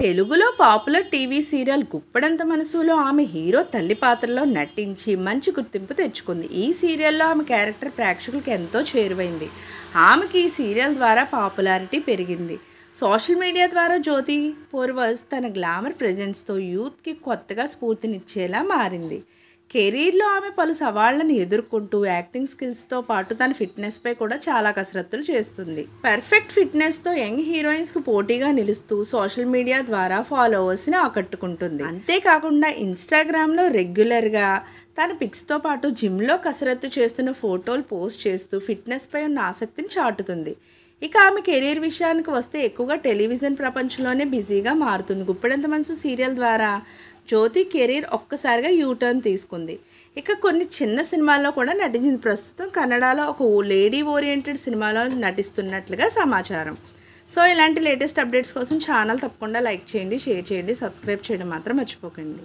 తెలుగులో popular TV serial Guppedantha మనసులో ఆమె హీరో తల్లి పాత్రలో నటించి మంచి గుర్తింపు తెచ్చుకుంది. ఈ సీరియల్లో ఆమె క్యారెక్టర్ ప్రేక్షకులకు ఎంతో చేరువైంది. ఆమెకి ఈ సీరియల్ ద్వారా పాపులారిటీ పెరిగింది. సోషల్ మీడియా ద్వారా జ్యోతి పూర్వస్ తన గ్లామర్ ప్రెజెన్స్తో యూత్కి కొత్తగా స్ఫూర్తినిచ్చేలా మారింది. కెరీర్లో ఆమె పలు సవాళ్లను ఎదుర్కొంటూ యాక్టింగ్ స్కిల్స్తో పాటు తన ఫిట్నెస్పై కూడా చాలా కసరత్తులు చేస్తుంది. పర్ఫెక్ట్ ఫిట్నెస్తో యంగ్ హీరోయిన్స్కు పోటీగా నిలుస్తూ సోషల్ మీడియా ద్వారా ఫాలోవర్స్ని ఆకట్టుకుంటుంది. అంతేకాకుండా ఇన్స్టాగ్రామ్లో రెగ్యులర్గా తన పిక్స్తో పాటు జిమ్లో కసరత్తు చేస్తున్న ఫోటోలు పోస్ట్ చేస్తూ ఫిట్నెస్పై ఉన్న ఆసక్తిని చాటుతుంది. ఇక ఆమె కెరీర్ విషయానికి వస్తే ఎక్కువగా టెలివిజన్ ప్రపంచంలోనే బిజీగా మారుతుంది. గుప్పెడంత మనసు సీరియల్ ద్వారా జ్యోతి కెరీర్ ఒక్కసారిగా యూటర్న్ తీసుకుంది. ఇక కొన్ని చిన్న సినిమాల్లో కూడా నటించింది. ప్రస్తుతం కన్నడలో ఒక లేడీ ఓరియంటెడ్ సినిమాలో నటిస్తున్నట్లుగా సమాచారం. సో ఇలాంటి లేటెస్ట్ అప్డేట్స్ కోసం ఛానల్ తప్పకుండా లైక్ చేయండి, షేర్ చేయండి, సబ్స్క్రైబ్ చేయడం మాత్రం మర్చిపోకండి.